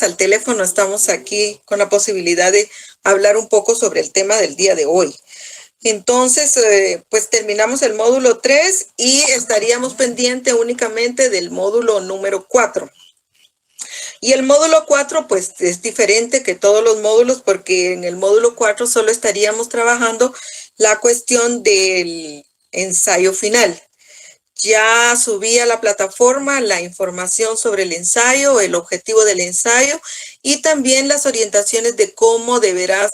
al teléfono estamos aquí con la posibilidad de hablar un poco sobre el tema del día de hoy. Entonces, pues terminamos el módulo 3 y estaríamos pendiente únicamente del módulo número 4. Y el módulo 4 pues es diferente que todos los módulos porque en el módulo 4 solo estaríamos trabajando la cuestión del ensayo final. Ya subí a la plataforma la información sobre el ensayo, el objetivo del ensayo y también las orientaciones de cómo deberá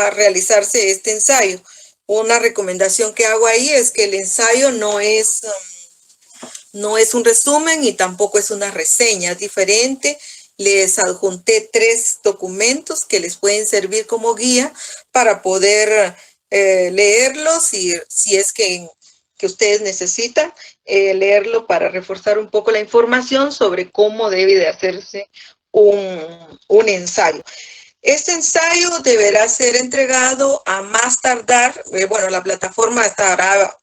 realizarse este ensayo. Una recomendación que hago ahí es que el ensayo no es un resumen y tampoco es una reseña, es diferente. Les adjunté 3 documentos que les pueden servir como guía para poder leerlos y si es que ustedes necesitan leerlo para reforzar un poco la información sobre cómo debe de hacerse un ensayo. Este ensayo deberá ser entregado a más tardar, la plataforma estará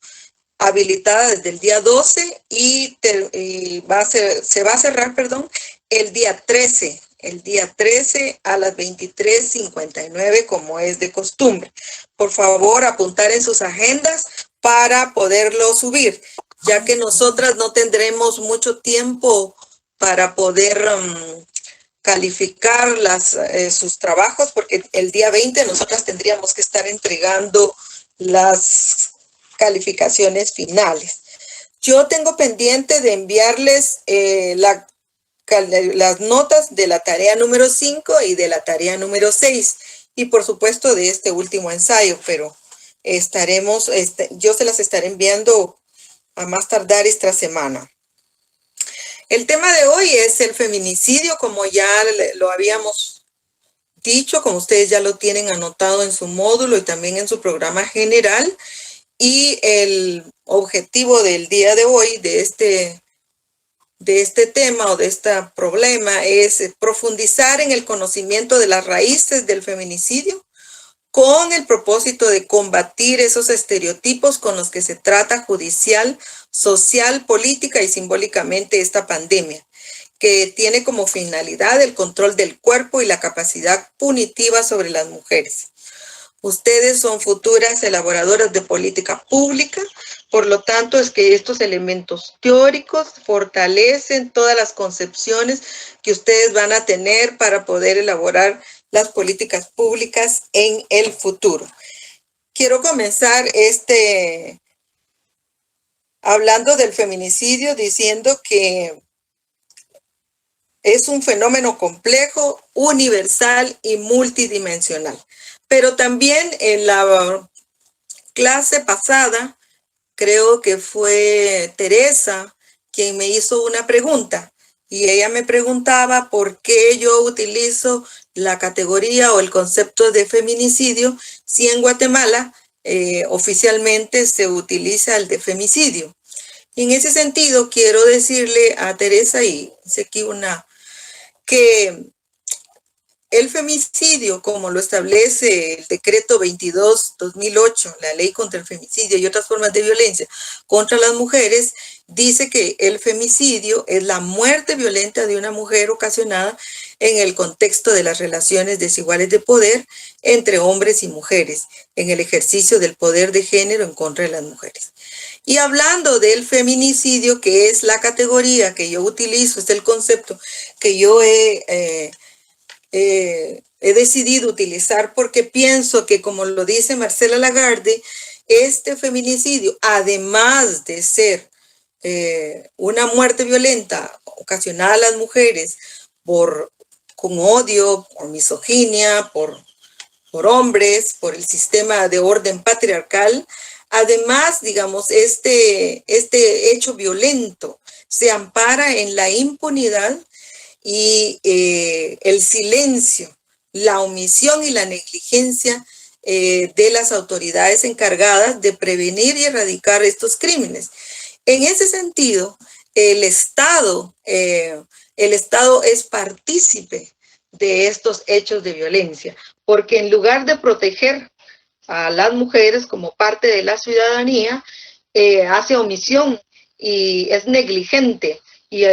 habilitada desde el día 12 y se va a cerrar, el día 13 a las 23:59 como es de costumbre. Por favor, apuntar en sus agendas para poderlo subir, ya que nosotras no tendremos mucho tiempo para poder calificar sus trabajos, porque el día 20 nosotras tendríamos que estar entregando las calificaciones finales. Yo tengo pendiente de enviarles las notas de la tarea número 5 y de la tarea número 6 y por supuesto de este último ensayo, pero yo se las estaré enviando a más tardar esta semana. El tema de hoy es el feminicidio, como ya lo habíamos dicho, como ustedes ya lo tienen anotado en su módulo y también en su programa general. Y el objetivo del día de hoy de este tema o de este problema es profundizar en el conocimiento de las raíces del feminicidio con el propósito de combatir esos estereotipos con los que se trata judicial, social, política y simbólicamente esta pandemia, que tiene como finalidad el control del cuerpo y la capacidad punitiva sobre las mujeres. Ustedes son futuras elaboradoras de política pública, por lo tanto es que estos elementos teóricos fortalecen todas las concepciones que ustedes van a tener para poder elaborar las políticas públicas en el futuro. Quiero comenzar hablando del feminicidio diciendo que es un fenómeno complejo, universal y multidimensional. Pero también en la clase pasada, creo que fue Teresa quien me hizo una pregunta y ella me preguntaba por qué yo utilizo la categoría o el concepto de feminicidio si en Guatemala oficialmente se utiliza el de femicidio. Y en ese sentido quiero decirle a Teresa y aquí que el femicidio, como lo establece el decreto 22/2008, la ley contra el femicidio y otras formas de violencia contra las mujeres, dice que el femicidio es la muerte violenta de una mujer ocasionada en el contexto de las relaciones desiguales de poder entre hombres y mujeres, en el ejercicio del poder de género en contra de las mujeres. Y hablando del feminicidio, que es la categoría que yo utilizo, es el concepto que yo he decidido utilizar porque pienso que, como lo dice Marcela Lagarde, este feminicidio, además de ser una muerte violenta ocasionada a las mujeres con odio, por misoginia, por hombres, por el sistema de orden patriarcal, además, digamos, este hecho violento se ampara en la impunidad y el silencio, la omisión y la negligencia de las autoridades encargadas de prevenir y erradicar estos crímenes. En ese sentido, el Estado es partícipe de estos hechos de violencia, porque en lugar de proteger a las mujeres como parte de la ciudadanía, hace omisión y es negligente y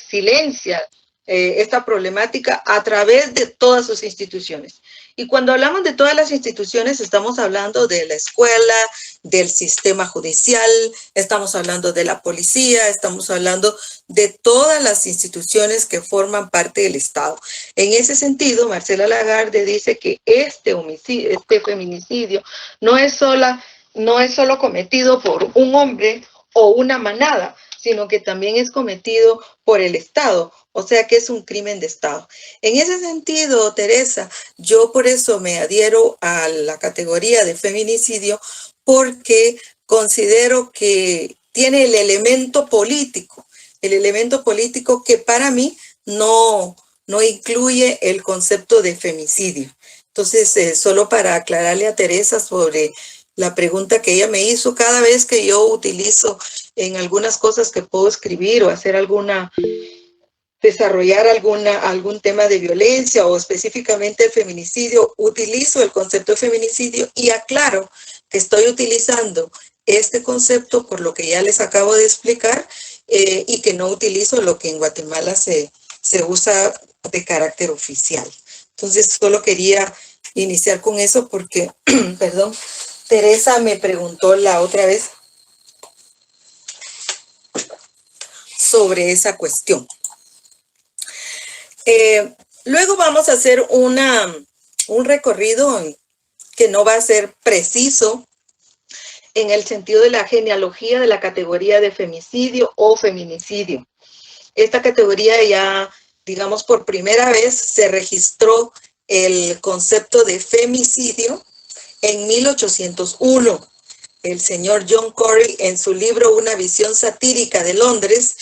silencia esta problemática a través de todas sus instituciones. Y cuando hablamos de todas las instituciones, estamos hablando de la escuela, del sistema judicial, estamos hablando de la policía, estamos hablando de todas las instituciones que forman parte del Estado. En ese sentido, Marcela Lagarde dice que este feminicidio no es solo cometido por un hombre o una manada, sino que también es cometido por el Estado, o sea que es un crimen de Estado. En ese sentido, Teresa, yo por eso me adhiero a la categoría de feminicidio, porque considero que tiene el elemento político que para mí no incluye el concepto de femicidio. Entonces, solo para aclararle a Teresa sobre la pregunta que ella me hizo, cada vez que yo utilizo en algunas cosas que puedo escribir o hacer desarrollar algún tema de violencia o específicamente el feminicidio, utilizo el concepto de feminicidio y aclaro que estoy utilizando este concepto por lo que ya les acabo de explicar y que no utilizo lo que en Guatemala se usa de carácter oficial. Entonces, solo quería iniciar con eso porque, perdón, Teresa me preguntó la otra vez sobre esa cuestión. Luego vamos a hacer un recorrido que no va a ser preciso en el sentido de la genealogía de la categoría de femicidio o feminicidio. Esta categoría ya, digamos, por primera vez se registró el concepto de femicidio en 1801. El señor John Corey, en su libro Una visión satírica de Londres,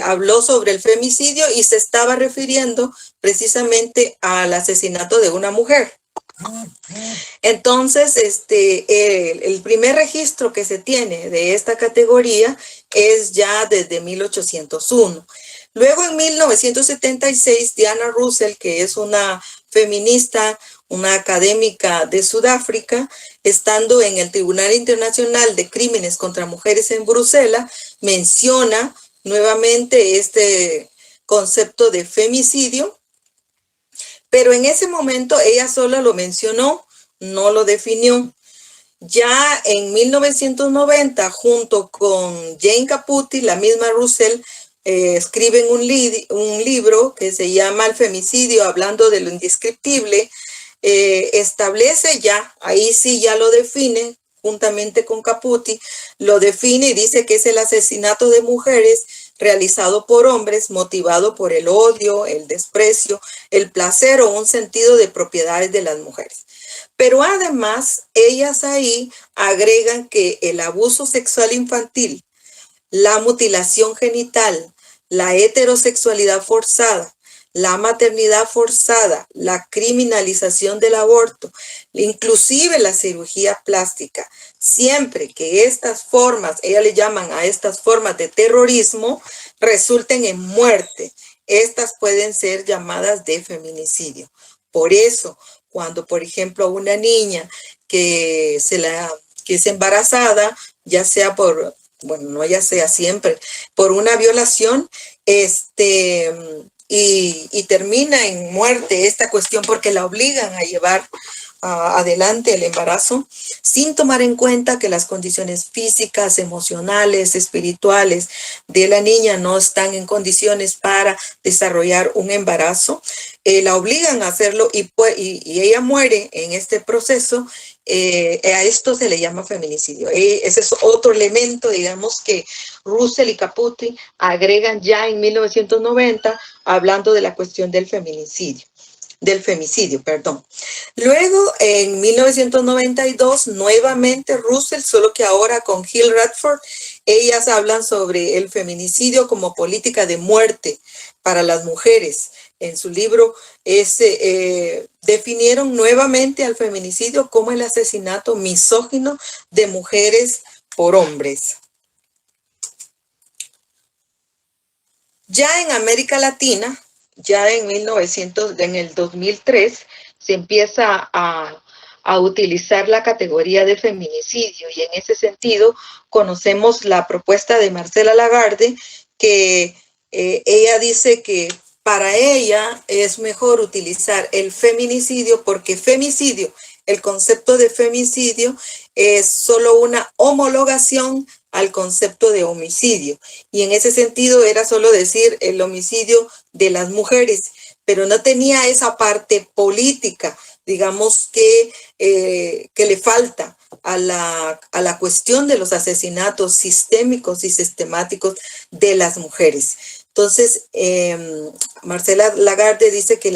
habló sobre el femicidio y se estaba refiriendo precisamente al asesinato de una mujer. Entonces, el primer registro que se tiene de esta categoría es ya desde 1801. Luego, en 1976, Diana Russell, que es una feminista, una académica de Sudáfrica, estando en el Tribunal Internacional de Crímenes contra Mujeres en Bruselas, menciona nuevamente este concepto de femicidio, pero en ese momento ella sola lo mencionó, no lo definió. Ya en 1990, junto con Jane Caputi, la misma Russell, escriben un libro que se llama El femicidio, hablando de lo indescriptible. Establece ya, ahí sí ya lo define, juntamente con Caputi, lo define y dice que es el asesinato de mujeres realizado por hombres, motivado por el odio, el desprecio, el placer o un sentido de propiedades de las mujeres. Pero además, ellas ahí agregan que el abuso sexual infantil, la mutilación genital, la heterosexualidad forzada, la maternidad forzada, la criminalización del aborto, inclusive la cirugía plástica, siempre que estas formas, ellas le llaman a estas formas de terrorismo, resulten en muerte, estas pueden ser llamadas de feminicidio. Por eso, cuando, por ejemplo, una niña que es embarazada, ya sea por, bueno, no ya sea siempre, por una violación, y termina en muerte esta cuestión porque la obligan a llevar adelante el embarazo, sin tomar en cuenta que las condiciones físicas, emocionales, espirituales de la niña no están en condiciones para desarrollar un embarazo, la obligan a hacerlo y ella muere en este proceso. A esto se le llama feminicidio. Ese es otro elemento, digamos, que Russell y Caputi agregan ya en 1990, hablando de la cuestión del femicidio. Luego, en 1992, nuevamente Russell, solo que ahora con Hill Radford, ellas hablan sobre el feminicidio como política de muerte para las mujeres. En su libro definieron nuevamente al feminicidio como el asesinato misógino de mujeres por hombres. Ya en América Latina, ya en el 2003, se empieza a utilizar la categoría de feminicidio y en ese sentido conocemos la propuesta de Marcela Lagarde, que ella dice que para ella es mejor utilizar el feminicidio porque femicidio, el concepto de femicidio es solo una homologación al concepto de homicidio. Y en ese sentido era solo decir el homicidio de las mujeres, pero no tenía esa parte política, digamos, que le falta a la cuestión de los asesinatos sistémicos y sistemáticos de las mujeres. Entonces, Marcela Lagarde dice que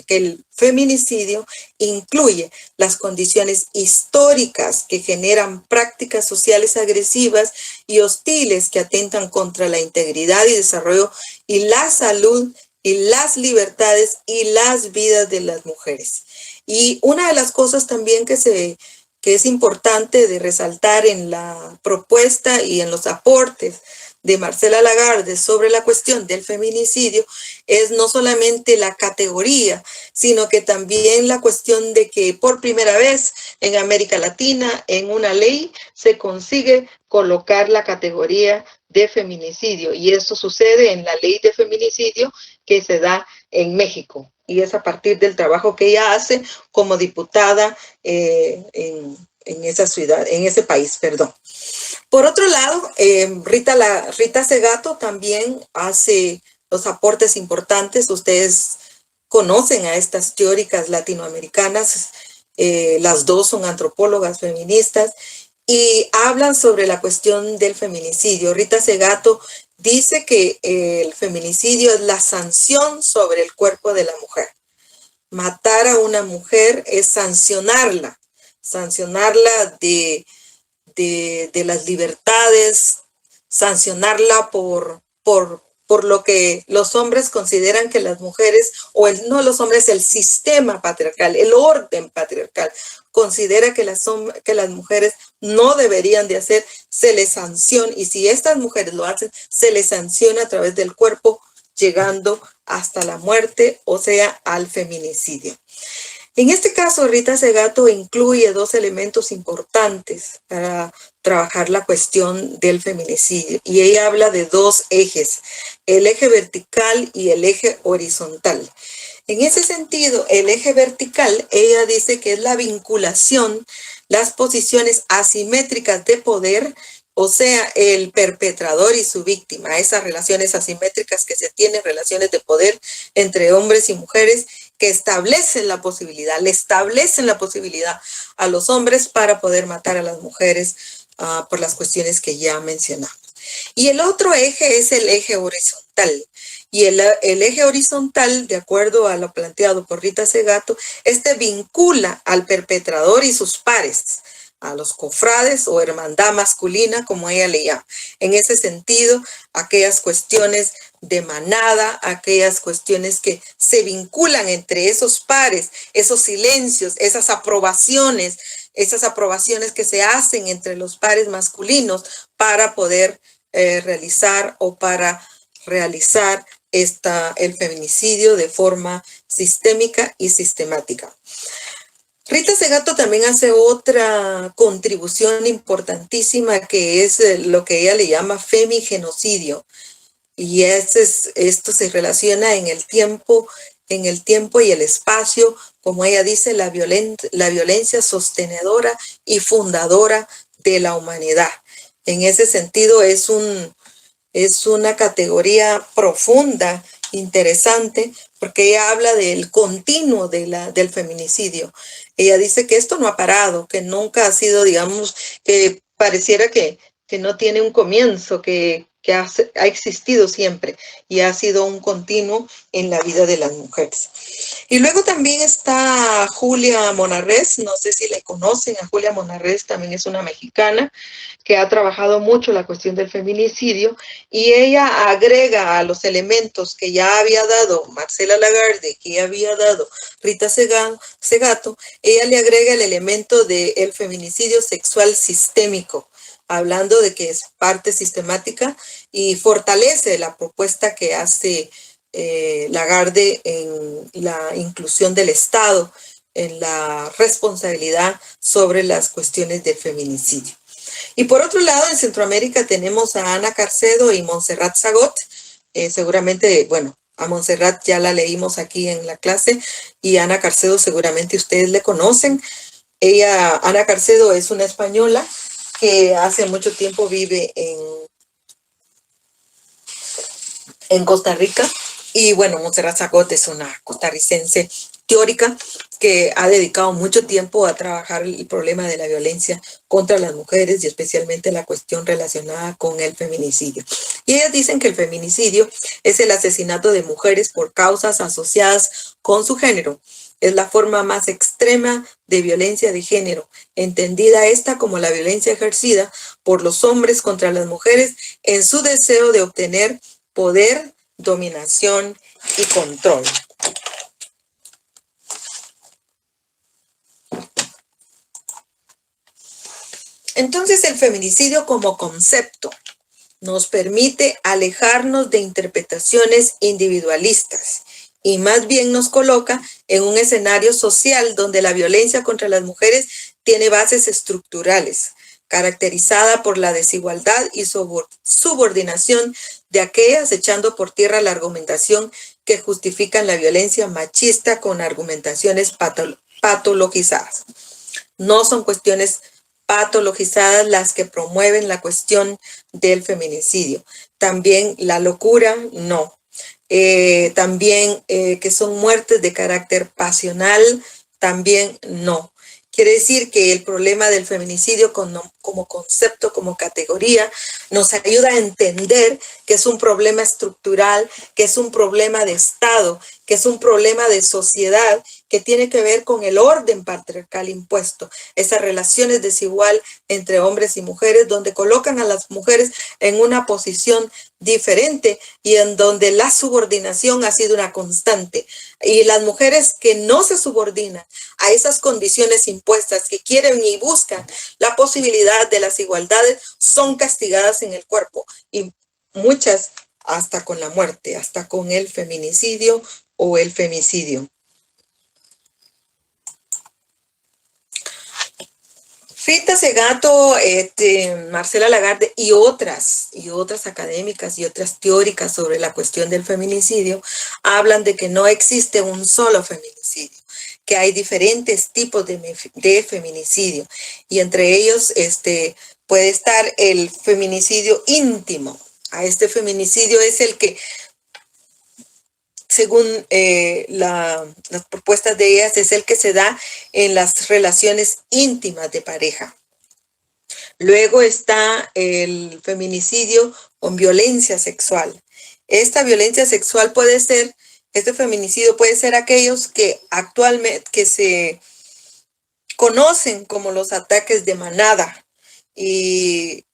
el feminicidio incluye las condiciones históricas que generan prácticas sociales agresivas y hostiles que atentan contra la integridad y desarrollo y la salud y las libertades y las vidas de las mujeres. Y una de las cosas también que es importante de resaltar en la propuesta y en los aportes de Marcela Lagarde sobre la cuestión del feminicidio es no solamente la categoría, sino que también la cuestión de que por primera vez en América Latina en una ley se consigue colocar la categoría de feminicidio, y eso sucede en la ley de feminicidio que se da en México, y es a partir del trabajo que ella hace como diputada en esa ciudad, en ese país, perdón. Por otro lado, Rita Segato también hace los aportes importantes. Ustedes conocen a estas teóricas latinoamericanas, las dos son antropólogas feministas y hablan sobre la cuestión del feminicidio. Rita Segato dice que el feminicidio es la sanción sobre el cuerpo de la mujer. Matar a una mujer es sancionarla de las libertades, sancionarla por lo que los hombres consideran que las mujeres, no los hombres, el sistema patriarcal, el orden patriarcal, considera que las mujeres no deberían de hacer, se les sanciona, y si estas mujeres lo hacen, se les sanciona a través del cuerpo, llegando hasta la muerte, o sea, al feminicidio. En este caso, Rita Segato incluye dos elementos importantes para trabajar la cuestión del feminicidio, y ella habla de dos ejes, el eje vertical y el eje horizontal. En ese sentido, el eje vertical, ella dice que es la vinculación, las posiciones asimétricas de poder, o sea, el perpetrador y su víctima, esas relaciones asimétricas que se tienen, relaciones de poder entre hombres y mujeres, que le establecen la posibilidad a los hombres para poder matar a las mujeres por las cuestiones que ya mencionamos. Y el otro eje es el eje horizontal. Y el eje horizontal, de acuerdo a lo planteado por Rita Segato, vincula al perpetrador y sus pares, a los cofrades o hermandad masculina, como ella le llama. En ese sentido, aquellas cuestiones de manada, aquellas cuestiones que se vinculan entre esos pares, esos silencios, esas aprobaciones que se hacen entre los pares masculinos para poder realizar el feminicidio de forma sistémica y sistemática. Rita Segato también hace otra contribución importantísima, que es lo que ella le llama femigenocidio. Y esto se relaciona en el tiempo y el espacio, como ella dice, la violencia sostenedora y fundadora de la humanidad. En ese sentido es una categoría profunda, interesante, porque ella habla del continuo del feminicidio. Ella dice que esto no ha parado, que nunca ha sido, digamos, que pareciera que no tiene un comienzo, que ha existido siempre y ha sido un continuo en la vida de las mujeres. Y luego también está Julia Monarrez, no sé si la conocen, a Julia Monarrez también es una mexicana que ha trabajado mucho la cuestión del feminicidio, y ella agrega a los elementos que ya había dado Marcela Lagarde, que ya había dado Rita Segato, ella le agrega el elemento del feminicidio sexual sistémico, hablando de que es parte sistemática, y fortalece la propuesta que hace Lagarde en la inclusión del Estado en la responsabilidad sobre las cuestiones del feminicidio. Y por otro lado, en Centroamérica tenemos a Ana Carcedo y Montserrat Zagot. Seguramente, bueno, A Montserrat ya la leímos aquí en la clase, y Ana Carcedo seguramente ustedes le conocen. Ana Carcedo es una española que hace mucho tiempo vive en Costa Rica. Y bueno, Montserrat Zagot es una costarricense teórica que ha dedicado mucho tiempo a trabajar el problema de la violencia contra las mujeres y especialmente la cuestión relacionada con el feminicidio. Y ellas dicen que el feminicidio es el asesinato de mujeres por causas asociadas con su género. Es la forma más extrema de violencia de género, entendida esta como la violencia ejercida por los hombres contra las mujeres en su deseo de obtener poder, dominación y control. Entonces, el feminicidio como concepto nos permite alejarnos de interpretaciones individualistas y más bien nos coloca en un escenario social donde la violencia contra las mujeres tiene bases estructurales, caracterizada por la desigualdad y subordinación de aquellas, echando por tierra la argumentación que justifican la violencia machista con argumentaciones patologizadas. No son cuestiones patologizadas las que promueven la cuestión del feminicidio. También la locura, no. También que son muertes de carácter pasional, también no. Quiere decir que el problema del feminicidio como concepto, como categoría, nos ayuda a entender que es un problema estructural, que es un problema de Estado, que es un problema de sociedad, que tiene que ver con el orden patriarcal impuesto, esas relaciones desigual entre hombres y mujeres, donde colocan a las mujeres en una posición diferente y en donde la subordinación ha sido una constante. Y las mujeres que no se subordinan a esas condiciones impuestas, que quieren y buscan la posibilidad de las igualdades, son castigadas en el cuerpo, y muchas hasta con la muerte, hasta con el feminicidio o el femicidio. Rita Segato, Marcela Lagarde y otras académicas y otras teóricas sobre la cuestión del feminicidio hablan de que no existe un solo feminicidio, que hay diferentes tipos de feminicidio, y entre ellos puede estar el feminicidio íntimo. A este feminicidio es el que, según las propuestas de ellas, es el que se da en las relaciones íntimas de pareja. Luego está el feminicidio con violencia sexual. Esta violencia sexual este feminicidio puede ser aquellos que actualmente se conocen como los ataques de manada, y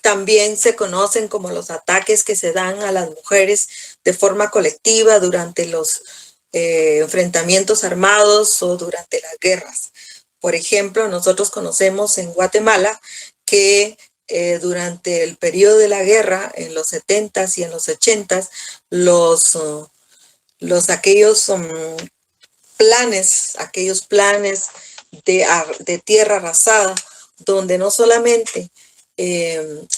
también se conocen como los ataques que se dan a las mujeres de forma colectiva durante los enfrentamientos armados o durante las guerras. Por ejemplo, nosotros conocemos en Guatemala que durante el periodo de la guerra, en los 70s y en los 80s, aquellos planes de tierra arrasada, donde no solamente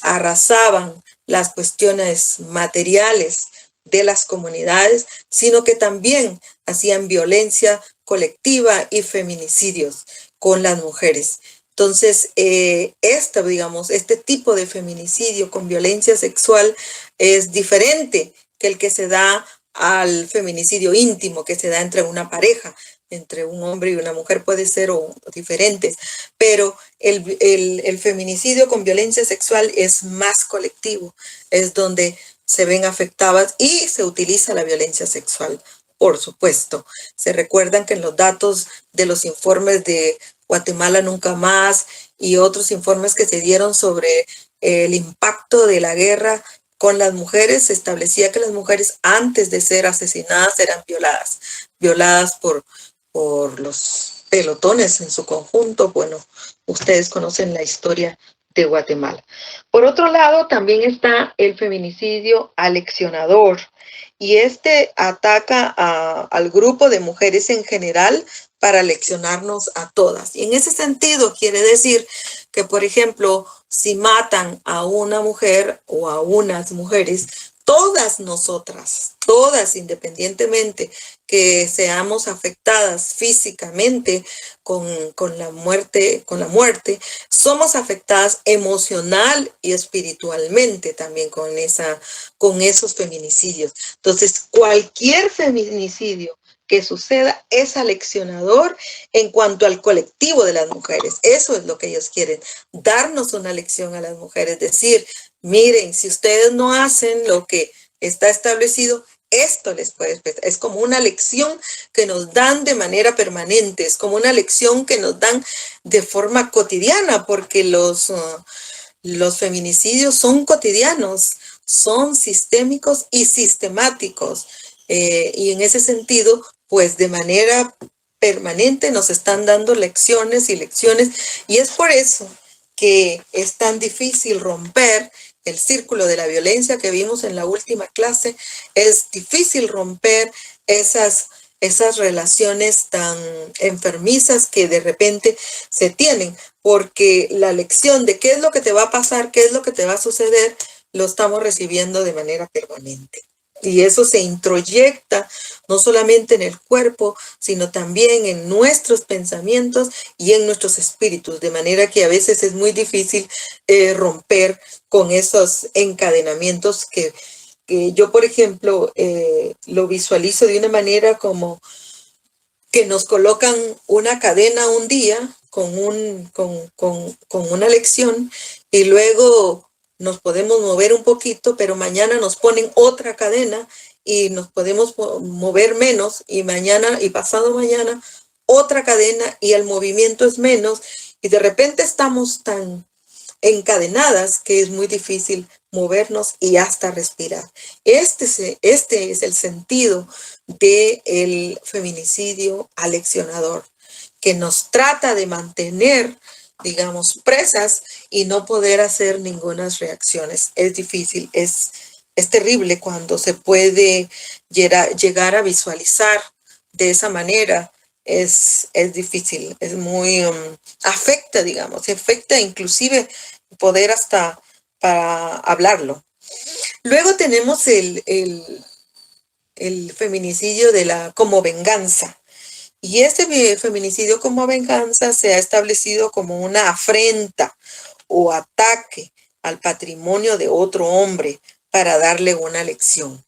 arrasaban las cuestiones materiales de las comunidades, sino que también hacían violencia colectiva y feminicidios con las mujeres. Entonces, este tipo de feminicidio con violencia sexual es diferente que el que se da al feminicidio íntimo, que se da entre una pareja, entre un hombre y una mujer, puede ser o diferentes, pero el feminicidio con violencia sexual es más colectivo, es donde se ven afectadas y se utiliza la violencia sexual, por supuesto. Se recuerdan que en los datos de los informes de Guatemala Nunca Más y otros informes que se dieron sobre el impacto de la guerra con las mujeres, se establecía que las mujeres antes de ser asesinadas eran violadas por los pelotones en su conjunto. Bueno, ustedes conocen la historia de Guatemala. Por otro lado, también está el feminicidio aleccionador, y ataca al grupo de mujeres en general para leccionarnos a todas. Y en ese sentido quiere decir que, por ejemplo, si matan a una mujer o a unas mujeres todas nosotras, todas independientemente que seamos afectadas físicamente con la muerte, somos afectadas emocional y espiritualmente también con esos feminicidios. Entonces, cualquier feminicidio que suceda es aleccionador en cuanto al colectivo de las mujeres. Eso es lo que ellos quieren, darnos una lección a las mujeres, decir, miren, si ustedes no hacen lo que está establecido, esto les puede afectar. Es como una lección que nos dan de manera permanente, es como una lección que nos dan de forma cotidiana, porque los feminicidios son cotidianos, son sistémicos y sistemáticos. Y en ese sentido, pues de manera permanente nos están dando lecciones y lecciones. Y es por eso que es tan difícil romper el círculo de la violencia que vimos en la última clase. Es difícil romper esas relaciones tan enfermizas que de repente se tienen, porque la lección de qué es lo que te va a pasar, qué es lo que te va a suceder, lo estamos recibiendo de manera permanente. Y eso se introyecta no solamente en el cuerpo, sino también en nuestros pensamientos y en nuestros espíritus, de manera que a veces es muy difícil romper con esos encadenamientos que yo, por ejemplo, lo visualizo de una manera como que nos colocan una cadena un día con una lección y luego nos podemos mover un poquito, pero mañana nos ponen otra cadena y nos podemos mover menos y mañana y pasado mañana otra cadena y el movimiento es menos y de repente estamos tan encadenadas que es muy difícil movernos y hasta respirar. Este es el sentido del feminicidio aleccionador, que nos trata de mantener, digamos, presas y no poder hacer ninguna reacciones. Es difícil, es terrible cuando se puede llegar a visualizar de esa manera. Es difícil, es muy, afecta, digamos, afecta inclusive poder hasta para hablarlo. Luego tenemos el feminicidio como venganza. Y este feminicidio como venganza se ha establecido como una afrenta o ataque al patrimonio de otro hombre para darle una lección.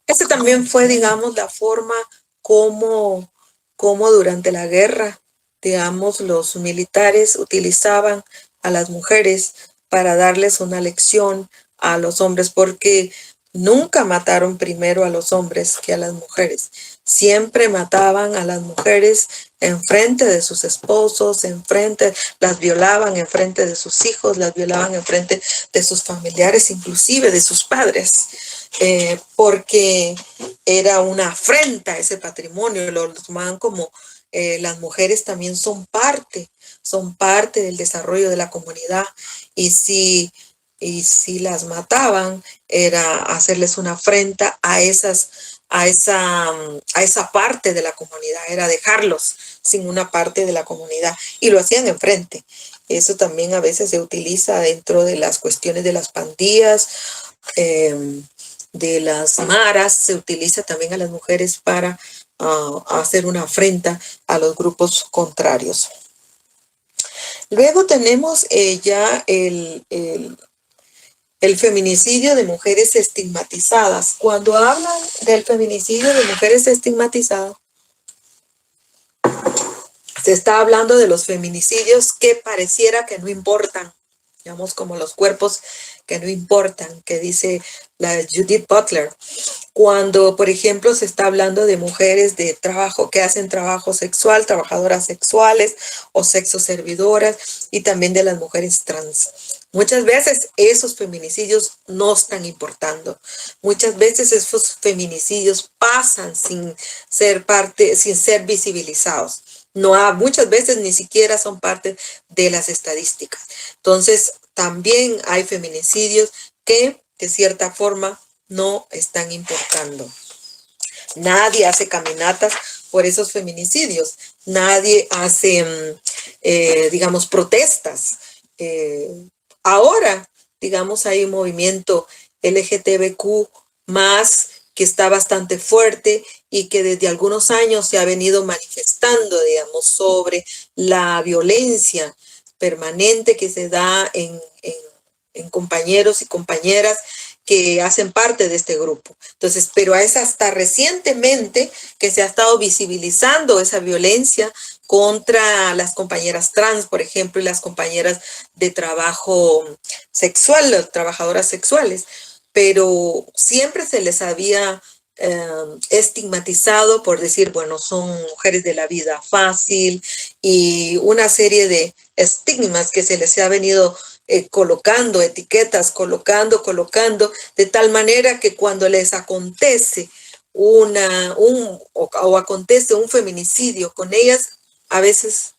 Esta también fue, digamos, la forma como durante la guerra, digamos, los militares utilizaban a las mujeres para darles una lección a los hombres, porque nunca mataron primero a los hombres que a las mujeres. Siempre mataban a las mujeres en frente de sus esposos, las violaban en frente de sus hijos, las violaban en frente de sus familiares, inclusive de sus padres. Porque era una afrenta a ese patrimonio, lo tomaban como las mujeres también son parte del desarrollo de la comunidad y si las mataban era hacerles una afrenta a esa parte de la comunidad, era dejarlos sin una parte de la comunidad y lo hacían enfrente. Eso también a veces se utiliza dentro de las cuestiones de las pandillas, de las maras, se utiliza también a las mujeres para hacer una afrenta a los grupos contrarios. Luego tenemos ya el feminicidio de mujeres estigmatizadas. Cuando hablan del feminicidio de mujeres estigmatizadas, se está hablando de los feminicidios que pareciera que no importan, digamos como los cuerpos que no importan, que dice la Judith Butler. Cuando, por ejemplo, se está hablando de mujeres de trabajo que hacen trabajo sexual, trabajadoras sexuales o sexoservidoras, y también de las mujeres trans. Muchas veces esos feminicidios no están importando. Muchas veces esos feminicidios pasan sin ser visibilizados. Muchas veces ni siquiera son parte de las estadísticas. Entonces, también hay feminicidios que, de cierta forma, no están importando. Nadie hace caminatas por esos feminicidios. Nadie hace, digamos, protestas. Ahora, digamos, hay un movimiento LGTBQ más, que está bastante fuerte y que desde algunos años se ha venido manifestando, digamos, sobre la violencia permanente que se da en compañeros y compañeras que hacen parte de este grupo. Entonces, pero es hasta recientemente que se ha estado visibilizando esa violencia contra las compañeras trans, por ejemplo, y las compañeras de trabajo sexual, las trabajadoras sexuales, pero siempre se les había estigmatizado por decir, bueno, son mujeres de la vida fácil y una serie de estigmas que se les ha venido colocando, etiquetas, colocando, de tal manera que cuando les acontece o acontece un feminicidio con ellas, a veces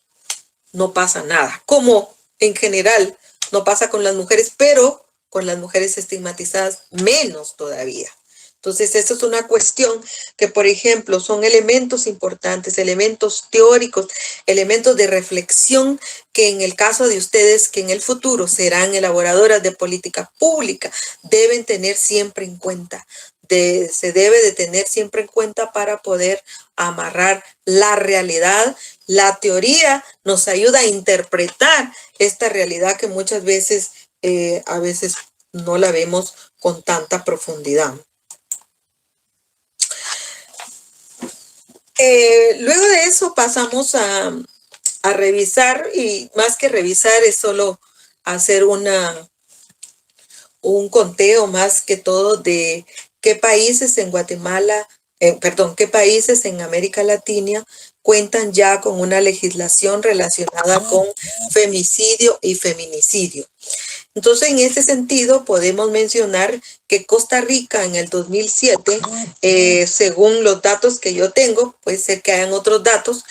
no pasa nada, como en general no pasa con las mujeres, pero con las mujeres estigmatizadas menos todavía. Entonces, eso es una cuestión que, por ejemplo, son elementos importantes, elementos teóricos, elementos de reflexión que en el caso de ustedes, que en el futuro serán elaboradoras de política pública, deben tener siempre en cuenta. Se debe de tener siempre en cuenta para poder amarrar la realidad. La teoría nos ayuda a interpretar esta realidad que muchas veces, a veces no la vemos con tanta profundidad. Luego de eso pasamos a revisar, y más que revisar es solo hacer un conteo más que todo de qué países en Guatemala, qué países en América Latina cuentan ya con una legislación relacionada con femicidio y feminicidio. Entonces, en ese sentido, podemos mencionar que Costa Rica en el 2007, según los datos que yo tengo, puede ser que hayan otros datos,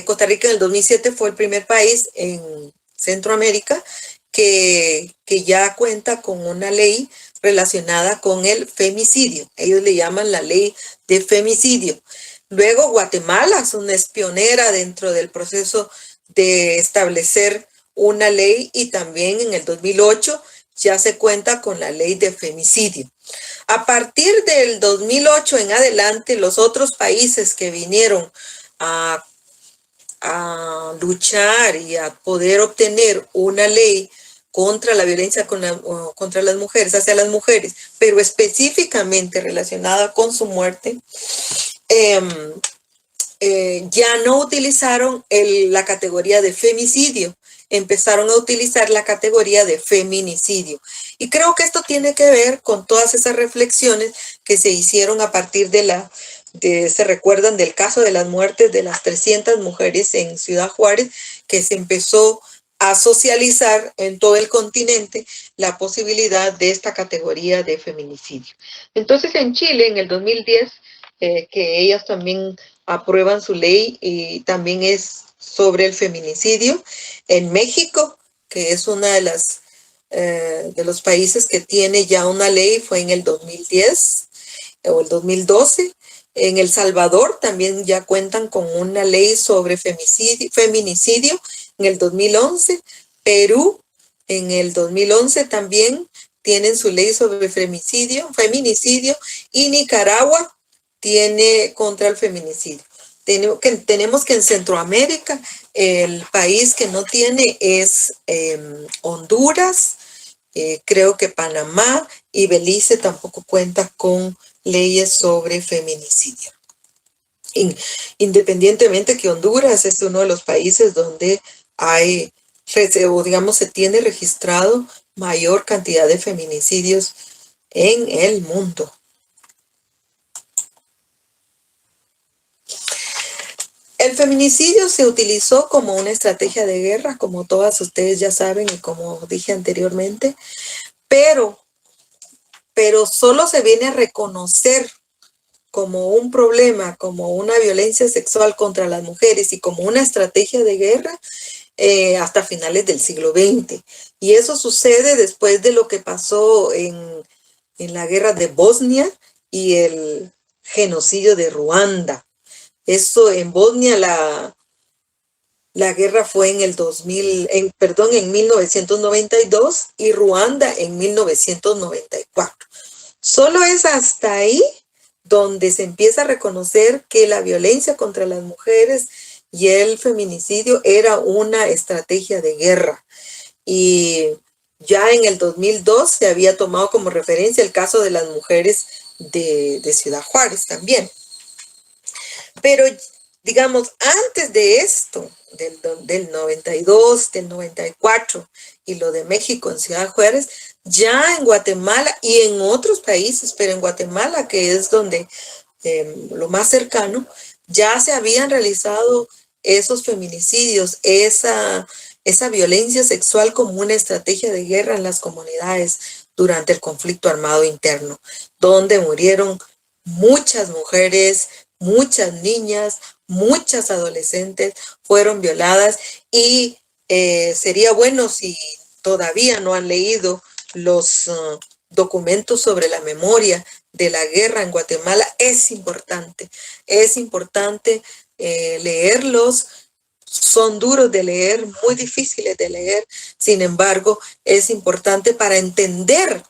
Costa Rica en el 2007 fue el primer país en Centroamérica que ya cuenta con una ley relacionada con el femicidio. Ellos le llaman la ley de femicidio. Luego, Guatemala es una pionera dentro del proceso de establecer una ley, y también en el 2008 ya se cuenta con la ley de femicidio. A partir del 2008 en adelante, los otros países que vinieron a luchar y a poder obtener una ley contra la violencia contra las mujeres, hacia las mujeres, pero específicamente relacionada con su muerte, ya no utilizaron la categoría de femicidio, empezaron a utilizar la categoría de feminicidio. Y creo que esto tiene que ver con todas esas reflexiones que se hicieron a partir se recuerdan del caso de las muertes de las 300 mujeres en Ciudad Juárez, que se empezó a socializar en todo el continente la posibilidad de esta categoría de feminicidio. Entonces, en Chile, en el 2010, que ellas también aprueban su ley, y también es sobre el feminicidio. En México, que es una de los países que tiene ya una ley, fue en el 2010 o el 2012. En El Salvador también ya cuentan con una ley sobre feminicidio en el 2011. Perú en el 2011 también tienen su ley sobre feminicidio, y Nicaragua tiene contra el feminicidio. Tenemos que en Centroamérica el país que no tiene es Honduras, creo que Panamá y Belice tampoco cuenta con leyes sobre feminicidio. Independientemente que Honduras es uno de los países donde hay, o digamos, se tiene registrado mayor cantidad de feminicidios en el mundo. El feminicidio se utilizó como una estrategia de guerra, como todas ustedes ya saben y como dije anteriormente, pero solo se viene a reconocer como un problema, como una violencia sexual contra las mujeres y como una estrategia de guerra hasta finales del siglo XX. Y eso sucede después de lo que pasó en la guerra de Bosnia y el genocidio de Ruanda. Eso en Bosnia, La guerra fue en el 2000, en 1992 y Ruanda en 1994. Solo es hasta ahí donde se empieza a reconocer que la violencia contra las mujeres y el feminicidio era una estrategia de guerra. Y ya en el 2002 se había tomado como referencia el caso de las mujeres de Ciudad Juárez también. Pero, digamos, antes de esto, del 92, del 94 y lo de México en Ciudad Juárez, ya en Guatemala y en otros países, pero en Guatemala, que es donde lo más cercano, ya se habían realizado esos feminicidios, esa violencia sexual como una estrategia de guerra en las comunidades durante el conflicto armado interno, donde murieron muchas mujeres, muchas niñas, muchas adolescentes fueron violadas y sería bueno si todavía no han leído los documentos sobre la memoria de la guerra en Guatemala. Es importante leerlos. Son duros de leer, muy difíciles de leer, sin embargo, es importante para entender.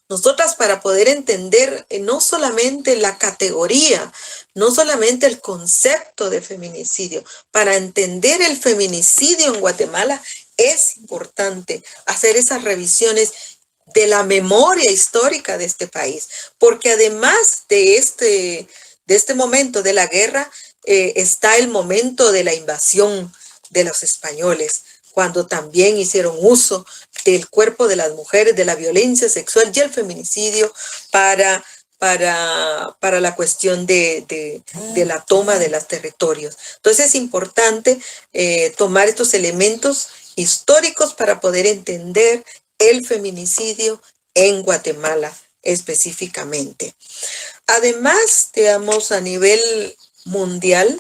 Nosotras, para poder entender no solamente la categoría, no solamente el concepto de feminicidio, para entender el feminicidio en Guatemala, es importante hacer esas revisiones de la memoria histórica de este país, porque además de este momento de la guerra, está el momento de la invasión de los españoles, cuando también hicieron uso del cuerpo de las mujeres, de la violencia sexual y el feminicidio para la cuestión de la toma de los territorios. Entonces es importante tomar estos elementos históricos para poder entender el feminicidio en Guatemala específicamente. Además, digamos, a nivel mundial,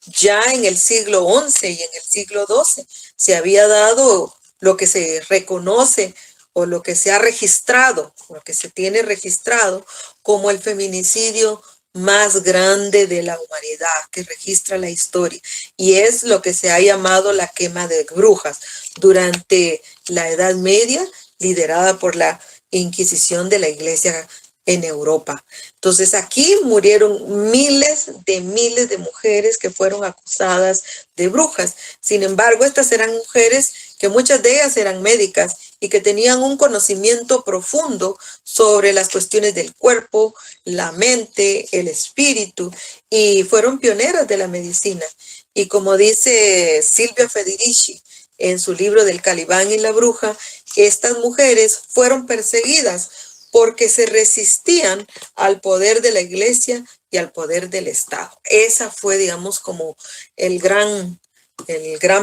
ya en el siglo XI y en el siglo XII se había dado lo que se reconoce o lo que se ha registrado, lo que se tiene registrado como el feminicidio más grande de la humanidad que registra la historia, y es lo que se ha llamado la quema de brujas durante la Edad Media, liderada por la Inquisición de la Iglesia en Europa. Entonces aquí murieron miles de mujeres que fueron acusadas de brujas. Sin embargo, estas eran mujeres que muchas de ellas eran médicas y que tenían un conocimiento profundo sobre las cuestiones del cuerpo, la mente, el espíritu, y fueron pioneras de la medicina. Y como dice Silvia Federici en su libro del Calibán y la bruja, estas mujeres fueron perseguidas porque se resistían al poder de la iglesia y al poder del Estado. Esa fue, digamos, como el gran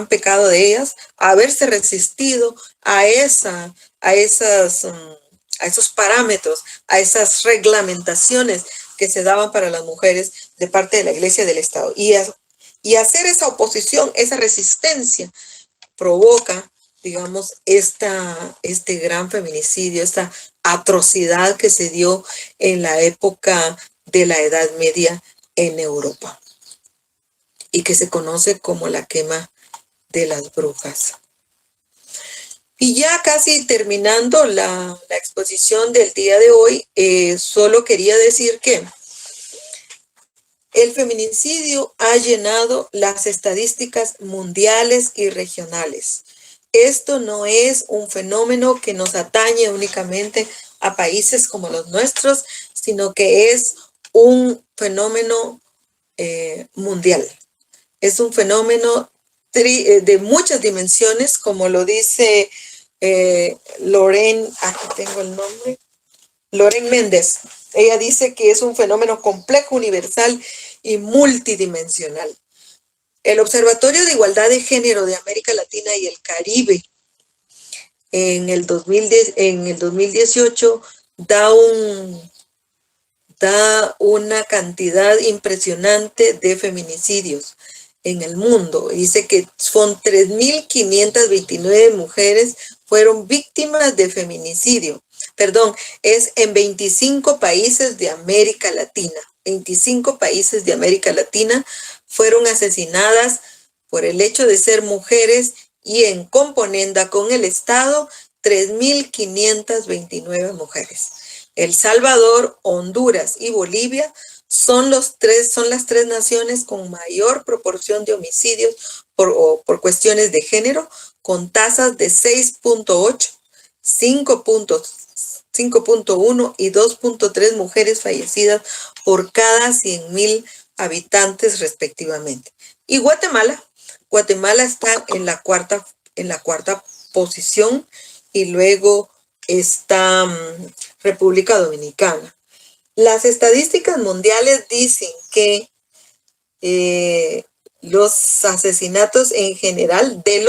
pecado de ellas, haberse resistido a esos parámetros, a esas reglamentaciones que se daban para las mujeres de parte de la iglesia y del Estado. Y hacer esa oposición, esa resistencia, provoca, digamos, este gran feminicidio, esta atrocidad que se dio en la época de la Edad Media en Europa y que se conoce como la quema de las brujas. Y ya casi terminando la exposición del día de hoy, solo quería decir que el feminicidio ha llenado las estadísticas mundiales y regionales. Esto no es un fenómeno que nos atañe únicamente a países como los nuestros, sino que es un fenómeno mundial. Es un fenómeno de muchas dimensiones, como lo dice Lorraine, aquí tengo el nombre, Lorraine Méndez. Ella dice que es un fenómeno complejo, universal y multidimensional. El Observatorio de Igualdad de Género de América Latina y el Caribe en el 2018 da una cantidad impresionante de feminicidios en el mundo. Dice que son 3.529 mujeres fueron víctimas de feminicidio. Perdón, es en 25 países de América Latina. 25 países de América Latina fueron asesinadas por el hecho de ser mujeres y en componenda con el Estado, 3.529 mujeres. El Salvador, Honduras y Bolivia son las tres naciones con mayor proporción de homicidios por cuestiones de género, con tasas de 6.8, 5.1 y 2.3 mujeres fallecidas por cada 100.000 habitantes respectivamente. Y Guatemala está en la cuarta posición, y luego está República Dominicana. Las estadísticas mundiales dicen que los asesinatos en general, de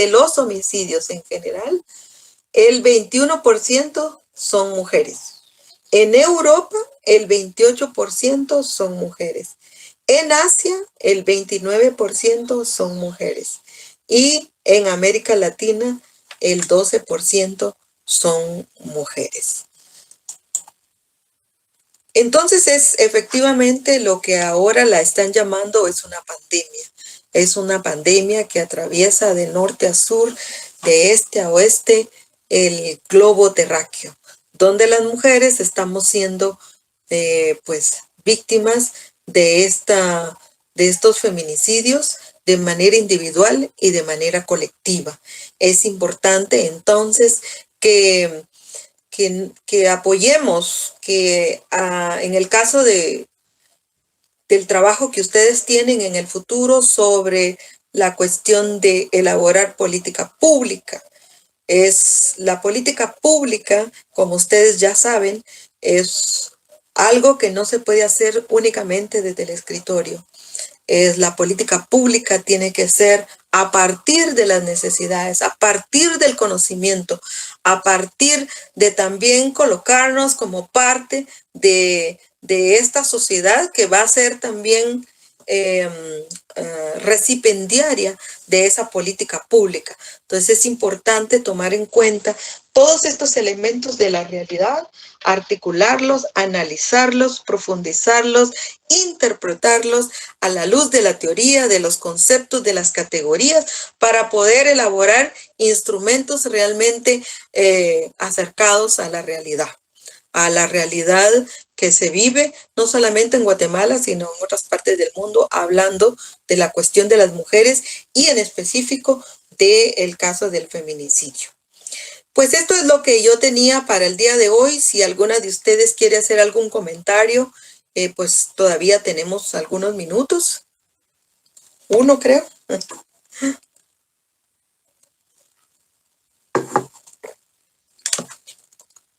los homicidios en general, el 21% son mujeres. En Europa, el 28% son mujeres. En Asia, el 29% son mujeres. Y en América Latina, el 12% son mujeres. Entonces es efectivamente lo que ahora la están llamando es una pandemia. Es una pandemia que atraviesa de norte a sur, de este a oeste, el globo terráqueo, donde las mujeres estamos siendo víctimas de estos feminicidios de manera individual y de manera colectiva. Es importante entonces que apoyemos, que en el caso del trabajo que ustedes tienen en el futuro sobre la cuestión de elaborar política pública. La política pública, como ustedes ya saben, es algo que no se puede hacer únicamente desde el escritorio. La política pública tiene que ser a partir de las necesidades, a partir del conocimiento, a partir de también colocarnos como parte de esta sociedad que va a ser también recipendiaria de esa política pública. Entonces es importante tomar en cuenta todos estos elementos de la realidad, articularlos, analizarlos, profundizarlos, interpretarlos a la luz de la teoría, de los conceptos, de las categorías, para poder elaborar instrumentos realmente acercados a la realidad que se vive no solamente en Guatemala, sino en otras partes del mundo, hablando de la cuestión de las mujeres y en específico del caso del feminicidio. Pues esto es lo que yo tenía para el día de hoy. Si alguna de ustedes quiere hacer algún comentario, pues todavía tenemos algunos minutos. Uno, creo.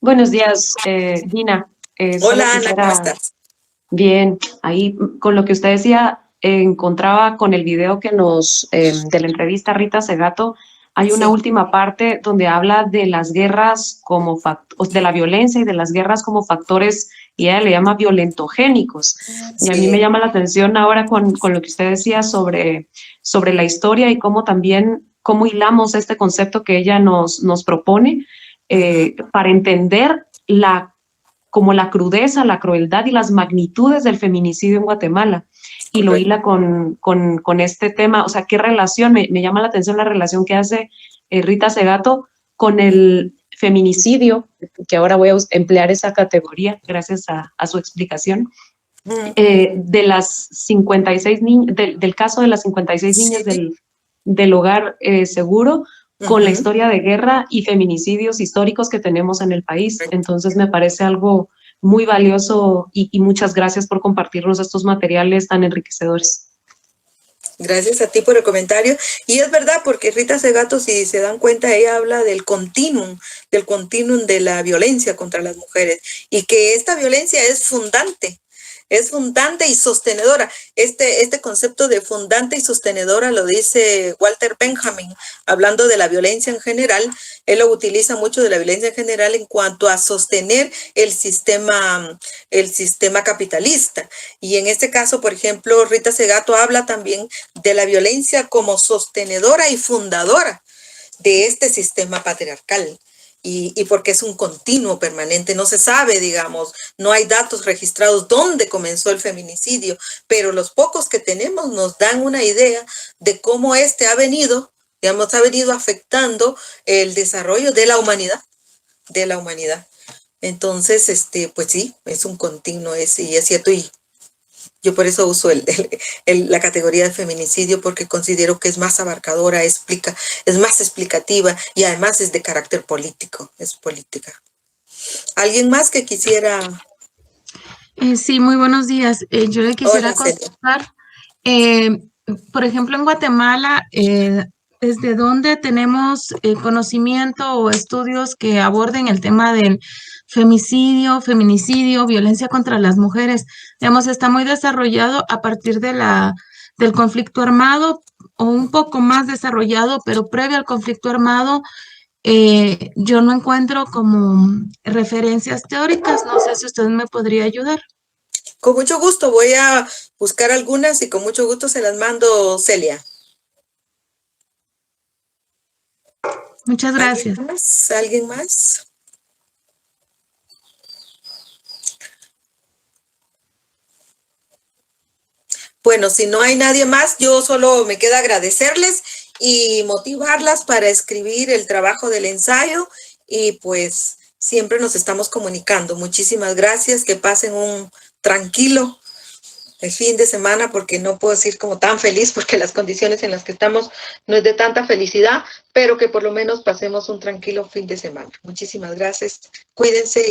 Buenos días, Dina. Hola, Ana, ¿cómo estás? Bien, ahí con lo que usted decía, encontraba con el video que de la entrevista a Rita Segato, hay una última parte donde habla de las guerras de la violencia y de las guerras como factores, y ella le llama violentogénicos. Y a mí me llama la atención ahora con lo que usted decía sobre la historia y cómo hilamos este concepto que ella nos propone para entender como la crudeza, la crueldad y las magnitudes del feminicidio en Guatemala. Y lo hila con este tema. O sea, ¿qué relación? Me llama la atención la relación que hace Rita Segato con el feminicidio, que ahora voy a emplear esa categoría gracias a su explicación, de las 56 niñas, del caso de las 56 niñas del hogar seguro, con la historia de guerra y feminicidios históricos que tenemos en el país. Entonces me parece algo muy valioso y muchas gracias por compartirnos estos materiales tan enriquecedores. Gracias a ti por el comentario. Y es verdad, porque Rita Segato, si se dan cuenta, ella habla del continuum de la violencia contra las mujeres, y que esta violencia es fundante y sostenedora. Este concepto de fundante y sostenedora lo dice Walter Benjamin, hablando de la violencia en general. Él lo utiliza mucho, de la violencia en general, en cuanto a sostener el sistema capitalista. Y en este caso, por ejemplo, Rita Segato habla también de la violencia como sostenedora y fundadora de este sistema patriarcal. y porque es un continuo permanente, no se sabe, digamos, no hay datos registrados dónde comenzó el feminicidio, pero los pocos que tenemos nos dan una idea de cómo este ha venido, digamos, ha venido afectando el desarrollo de la humanidad, de la humanidad. Entonces, pues sí, es un continuo ese, y es cierto, y yo por eso uso la categoría de feminicidio, porque considero que es más abarcadora, es más explicativa y además es de carácter político, es política. ¿Alguien más que quisiera? Sí, muy buenos días. Yo le quisiera Hola, Celia. consultar, por ejemplo, en Guatemala, ¿desde dónde tenemos conocimiento o estudios que aborden el tema del femicidio, feminicidio, violencia contra las mujeres? Digamos, está muy desarrollado a partir del conflicto armado o un poco más desarrollado, pero previo al conflicto armado, yo no encuentro como referencias teóricas. No sé si usted me podría ayudar. Con mucho gusto, voy a buscar algunas y con mucho gusto se las mando, Celia. Muchas gracias. ¿Alguien más? ¿Alguien más? Bueno, si no hay nadie más, yo solo me queda agradecerles y motivarlas para escribir el trabajo del ensayo, y pues siempre nos estamos comunicando. Muchísimas gracias, que pasen un tranquilo el fin de semana, porque no puedo decir como tan feliz, porque las condiciones en las que estamos no es de tanta felicidad, pero que por lo menos pasemos un tranquilo fin de semana. Muchísimas gracias, cuídense.